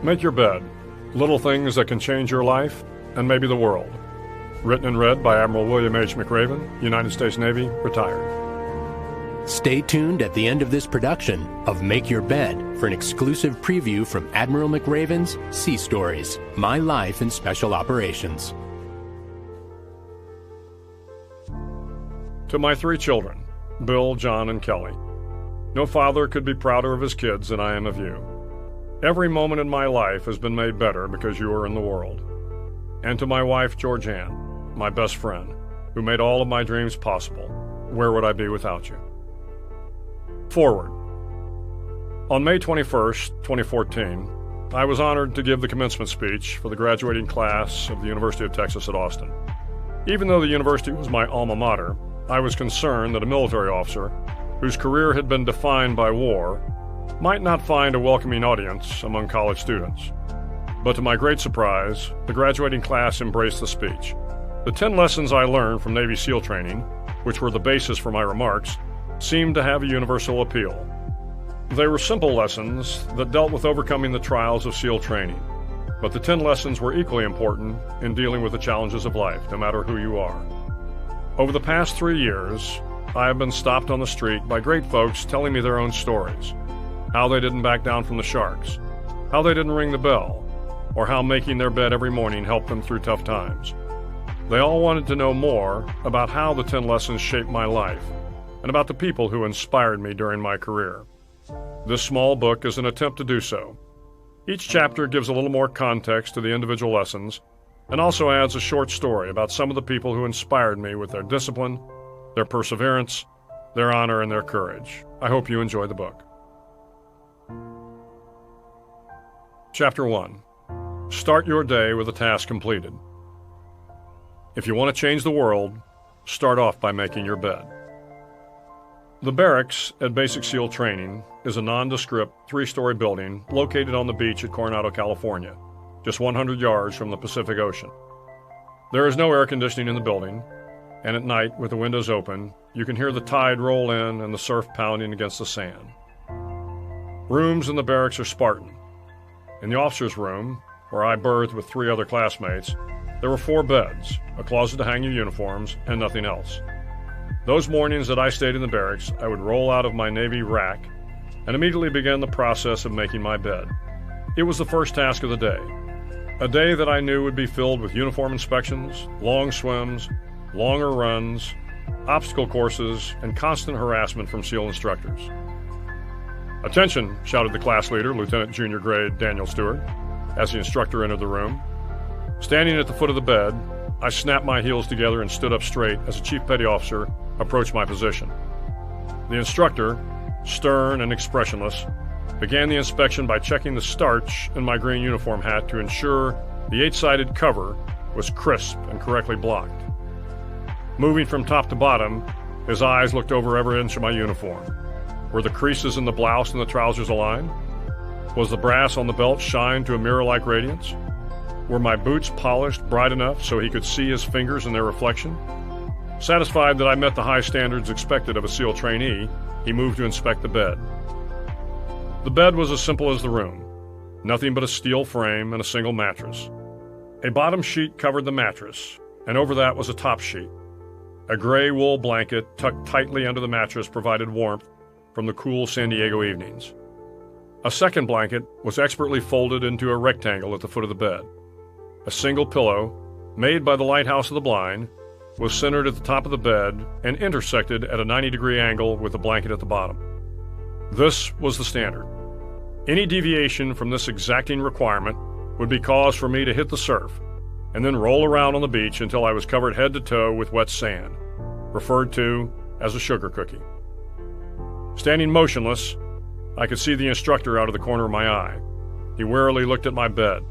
Make Your Bed, Little Things That Can Change Your Life and Maybe the World. Written and read by Admiral William H. McRAVEN, United States Navy, retired. Stay tuned at the end of this production of Make Your Bed for an exclusive preview from Admiral McRaven's Sea Stories, My Life in Special Operations. To my 3 children, Bill, John, and Kelly. No father could be prouder of his kids than I am of you. Every moment in my life has been made better because you are in the world. And to my wife, Georgianne, my best friend, who made all of my dreams possible. Where would I be without you? Forward. On May 21st, 2014, I was honored to give the commencement speech for the graduating class of the University of Texas at Austin. Even though the university was my alma mater, I was concerned that a military officer, whose career had been defined by war, might not find a welcoming audience among college students. But to my great surprise, the graduating class embraced the speech. The 10 lessons I learned from Navy SEAL training, which were the basis for my remarks, seemed to have a universal appeal. They were simple lessons that dealt with overcoming the trials of SEAL training. But the 10 lessons were equally important in dealing with the challenges of life, no matter who you are. Over the past 3 years, I have been stopped on the street by great folks telling me their own stories. How they didn't back down from the sharks, how they didn't ring the bell, or how making their bed every morning helped them through tough times. They all wanted to know more about how the 10 lessons shaped my life, and about the people who inspired me during my career. This small book is an attempt to do so. Each chapter gives a little more context to the individual lessons, and also adds a short story about some of the people who inspired me with their discipline, their perseverance, their honor, and their courage. I hope you enjoy the book. Chapter 1. Start your day with a task completed. If you want to change the world, start off by making your bed. The barracks at Basic SEAL Training is a nondescript 3-story building located on the beach at Coronado, California, just 100 yards from the Pacific Ocean. There is no air conditioning in the building, and at night, with the windows open, you can hear the tide roll in and the surf pounding against the sand. Rooms in the barracks are Spartan. In the officer's room, where I berthed with 3 other classmates, there were 4 beds, a closet to hang your uniforms, and nothing else. Those mornings that I stayed in the barracks, I would roll out of my Navy rack and immediately begin the process of making my bed. It was the first task of the day, a day that I knew would be filled with uniform inspections, long swims, longer runs, obstacle courses, and constant harassment from SEAL instructors. "Attention," shouted the class leader, Lieutenant Junior Grade Daniel Stewart, as the instructor entered the room. Standing at the foot of the bed, I snapped my heels together and stood up straight as a Chief Petty Officer approached my position. The instructor, stern and expressionless, began the inspection by checking the starch in my green uniform hat to ensure the 8-sided cover was crisp and correctly blocked. Moving from top to bottom, his eyes looked over every inch of my uniform. Were the creases in the blouse and the trousers aligned? Was the brass on the belt shined to a mirror-like radiance? Were my boots polished bright enough so he could see his fingers in their reflection? Satisfied that I met the high standards expected of a SEAL trainee, he moved to inspect the bed. The bed was as simple as the room. Nothing but a steel frame and a single mattress. A bottom sheet covered the mattress, and over that was a top sheet. A gray wool blanket tucked tightly under the mattress provided warmth from the cool San Diego evenings. A second blanket was expertly folded into a rectangle at the foot of the bed. A single pillow, made by the lighthouse of the blind, was centered at the top of the bed and intersected at a 90-degree angle with the blanket at the bottom. This was the standard. Any deviation from this exacting requirement would be cause for me to hit the surf and then roll around on the beach until I was covered head to toe with wet sand, referred to as a sugar cookie. Standing motionless, I could see the instructor out of the corner of my eye. He warily looked at my bed.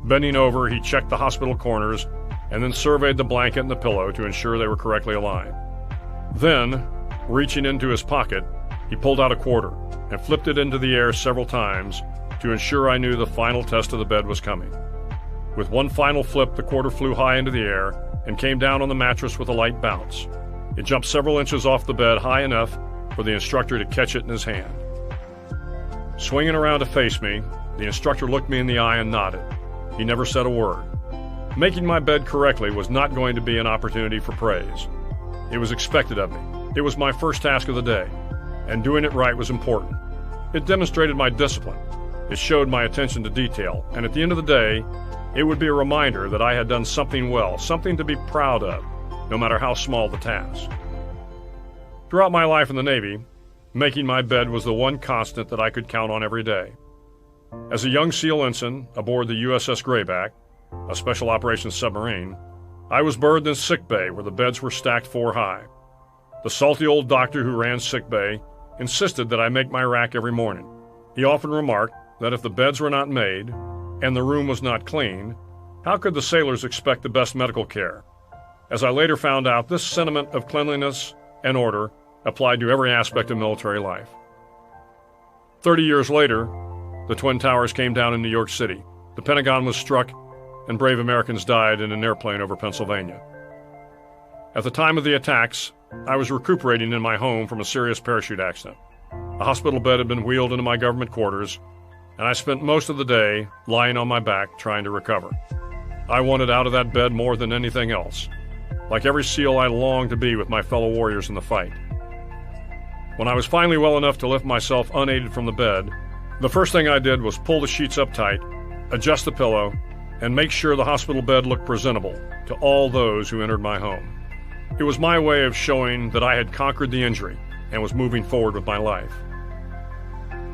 Bending over, he checked the hospital corners and then surveyed the blanket and the pillow to ensure they were correctly aligned. Then, reaching into his pocket, he pulled out a quarter and flipped it into the air several times to ensure I knew the final test of the bed was coming. With one final flip, the quarter flew high into the air and came down on the mattress with a light bounce. It jumped several inches off the bed high enough for the instructor to catch it in his hand. Swinging around to face me, The instructor looked me in the eye and nodded. He never said a word. Making my bed correctly was not going to be an opportunity for praise. It was expected of me. It was my first task of the day, and doing it right was important. It demonstrated my discipline. It showed my attention to detail, and at the end of the day, it would be a reminder that I had done something well, something to be proud of, no matter how small the task. Throughout my life in the Navy, making my bed was the one constant that I could count on every day. As a young SEAL ensign aboard the USS Grayback, a special operations submarine, I was berthed in sickbay where the beds were stacked 4 high. The salty old doctor who ran sickbay insisted that I make my rack every morning. He often remarked that if the beds were not made and the room was not clean, how could the sailors expect the best medical care? As I later found out, this sentiment of cleanliness and order applied to every aspect of military life. 30 years later, the Twin Towers came down in New York City. The Pentagon was struck, and brave Americans died in an airplane over Pennsylvania. At the time of the attacks, I was recuperating in my home from a serious parachute accident. A hospital bed had been wheeled into my government quarters, and I spent most of the day lying on my back trying to recover. I wanted out of that bed more than anything else. Like every SEAL, I longed to be with my fellow warriors in the fight. When I was finally well enough to lift myself unaided from the bed, the first thing I did was pull the sheets up tight, adjust the pillow, and make sure the hospital bed looked presentable to all those who entered my home. It was my way of showing that I had conquered the injury and was moving forward with my life.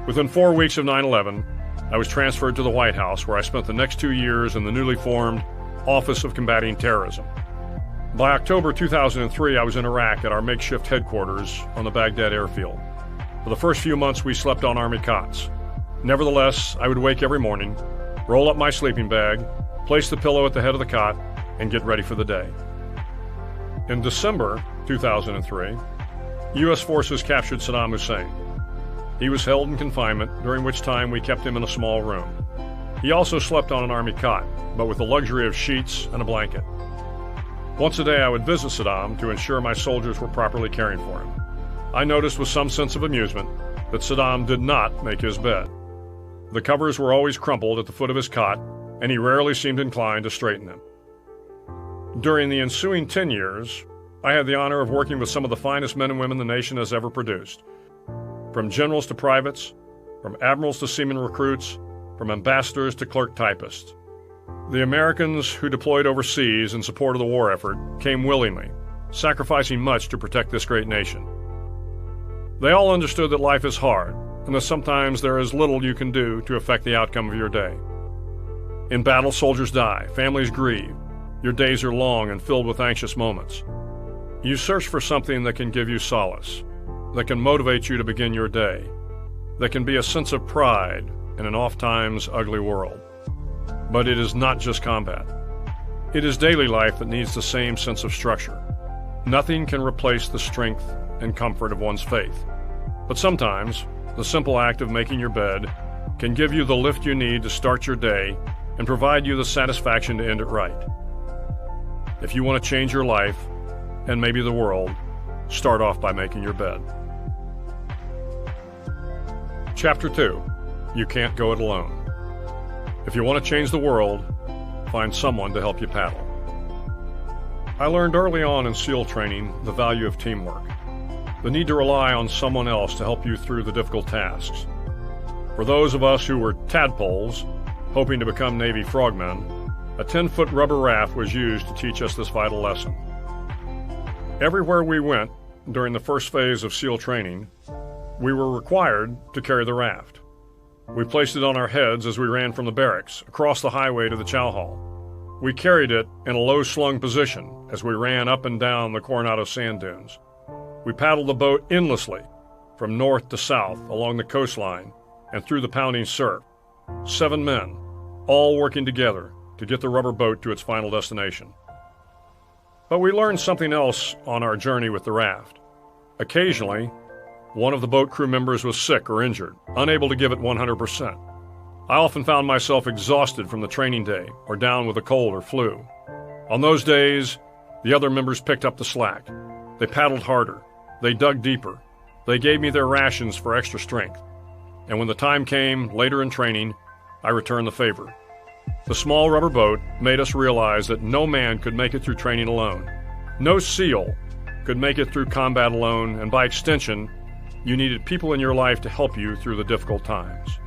Within 4 weeks of 9/11, I was transferred to the White House, where I spent the next 2 years in the newly formed Office of Combating Terrorism. By October 2003, I was in Iraq at our makeshift headquarters on the Baghdad airfield. For the first few months, we slept on Army cots. Nevertheless, I would wake every morning, roll up my sleeping bag, place the pillow at the head of the cot, and get ready for the day. In December 2003, U.S. forces captured Saddam Hussein. He was held in confinement, during which time we kept him in a small room. He also slept on an Army cot, but with the luxury of sheets and a blanket. Once a day I would visit Saddam to ensure my soldiers were properly caring for him. I noticed with some sense of amusement that Saddam did not make his bed. The covers were always crumpled at the foot of his cot, and he rarely seemed inclined to straighten them. During the ensuing 10 years, I had the honor of working with some of the finest men and women the nation has ever produced. From generals to privates, from admirals to seaman recruits, from ambassadors to clerk typists. The Americans who deployed overseas in support of the war effort came willingly, sacrificing much to protect this great nation. They all understood that life is hard, and that sometimes there is little you can do to affect the outcome of your day. In battle, soldiers die, families grieve, your days are long and filled with anxious moments. You search for something that can give you solace, that can motivate you to begin your day, that can be a sense of pride in an oft-times ugly world. But it is not just combat. It is daily life that needs the same sense of structure. Nothing can replace the strength and comfort of one's faith. But sometimes, the simple act of making your bed can give you the lift you need to start your day and provide you the satisfaction to end it right. If you want to change your life, and maybe the world, start off by making your bed. Chapter 2. You can't go it alone. If you want to change the world, find someone to help you paddle. I learned early on in SEAL training the value of teamwork, the need to rely on someone else to help you through the difficult tasks. For those of us who were tadpoles, hoping to become Navy frogmen, a 10-foot rubber raft was used to teach us this vital lesson. Everywhere we went during the first phase of SEAL training, we were required to carry the raft. We placed it on our heads as we ran from the barracks, across the highway to the chow hall. We carried it in a low-slung position as we ran up and down the Coronado sand dunes. We paddled the boat endlessly, from north to south along the coastline and through the pounding surf. 7 men, all working together to get the rubber boat to its final destination. But we learned something else on our journey with the raft. Occasionally, one of the boat crew members was sick or injured, unable to give it 100%. I often found myself exhausted from the training day or down with a cold or flu. On those days, the other members picked up the slack. They paddled harder. They dug deeper. They gave me their rations for extra strength. And when the time came, later in training, I returned the favor. The small rubber boat made us realize that no man could make it through training alone. No SEAL could make it through combat alone, and by extension, you needed people in your life to help you through the difficult times.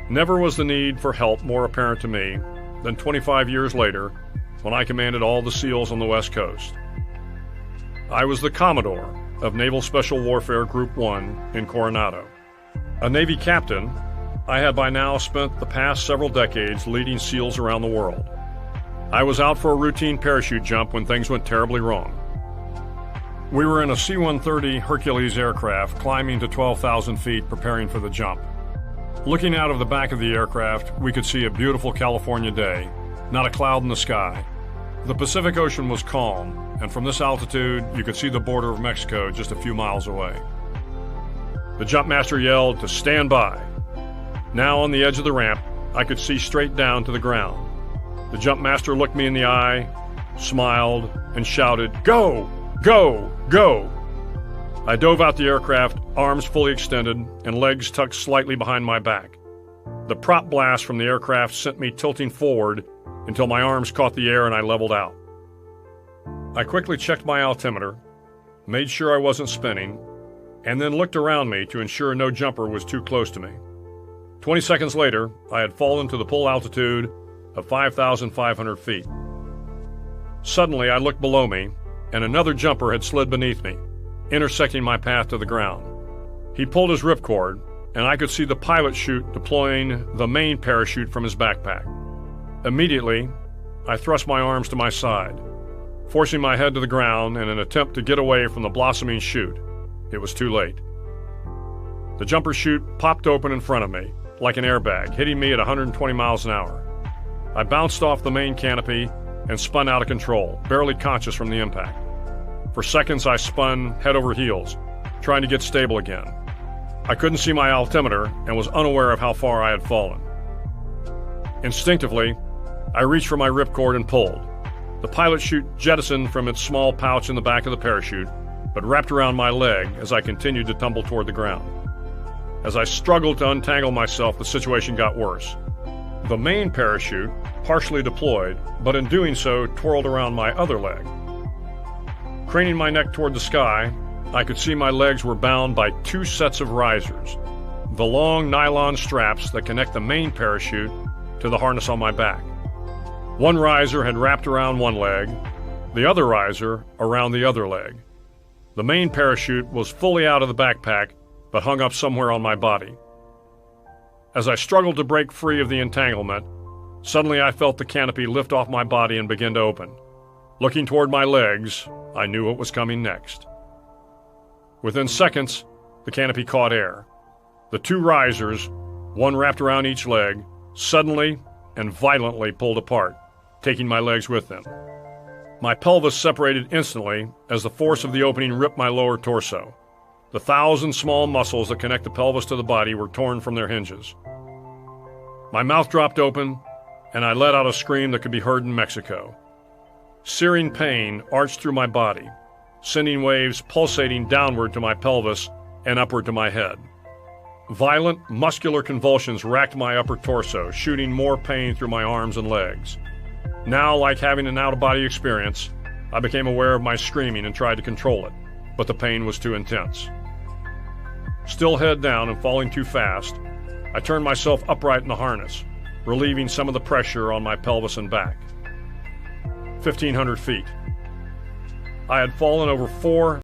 Never was the need for help more apparent to me than 25 years later when I commanded all the SEALs on the West Coast. I was the Commodore of Naval Special Warfare Group 1 in Coronado. A Navy captain, I had by now spent the past several decades leading SEALs around the world. I was out for a routine parachute jump when things went terribly wrong. We were in a C-130 Hercules aircraft climbing to 12,000 feet preparing for the jump. Looking out of the back of the aircraft, we could see a beautiful California day, not a cloud in the sky. The Pacific Ocean was calm, and from this altitude, you could see the border of Mexico just a few miles away. The jump master yelled to stand by. Now on the edge of the ramp, I could see straight down to the ground. The jump master looked me in the eye, smiled, and shouted, "Go! Go! Go!" I dove out the aircraft, arms fully extended and legs tucked slightly behind my back. The prop blast from the aircraft sent me tilting forward until my arms caught the air and I leveled out. I quickly checked my altimeter, made sure I wasn't spinning, and then looked around me to ensure no jumper was too close to me. 20 seconds later, I had fallen to the full altitude of 5,500 feet. Suddenly, I looked below me, and another jumper had slid beneath me, intersecting my path to the ground. He pulled his ripcord, and I could see the pilot chute deploying the main parachute from his backpack. Immediately, I thrust my arms to my side, forcing my head to the ground in an attempt to get away from the blossoming chute. It was too late. The jumper chute popped open in front of me, like an airbag, hitting me at 120 miles an hour. I bounced off the main canopy and spun out of control, barely conscious from the impact. For seconds, I spun head over heels, trying to get stable again. I couldn't see my altimeter and was unaware of how far I had fallen. Instinctively, I reached for my ripcord and pulled. The pilot chute jettisoned from its small pouch in the back of the parachute, but wrapped around my leg as I continued to tumble toward the ground. As I struggled to untangle myself, the situation got worse. The main parachute partially deployed, but in doing so, twirled around my other leg. Craning my neck toward the sky, I could see my legs were bound by two sets of risers, the long nylon straps that connect the main parachute to the harness on my back. One riser had wrapped around one leg, the other riser around the other leg. The main parachute was fully out of the backpack, but hung up somewhere on my body. As I struggled to break free of the entanglement, suddenly I felt the canopy lift off my body and begin to open. Looking toward my legs, I knew what was coming next. Within seconds, the canopy caught air. The two risers, one wrapped around each leg, suddenly and violently pulled apart, taking my legs with them. My pelvis separated instantly as the force of the opening ripped my lower torso. The 1,000 small muscles that connect the pelvis to the body were torn from their hinges. My mouth dropped open, and I let out a scream that could be heard in Mexico. Searing pain arched through my body, sending waves pulsating downward to my pelvis and upward to my head. Violent, muscular convulsions racked my upper torso, shooting more pain through my arms and legs. Now, like having an out-of-body experience, I became aware of my screaming and tried to control it, but the pain was too intense. Still head down and falling too fast, I turned myself upright in the harness, relieving some of the pressure on my pelvis and back. 1,500 feet. I had fallen over 4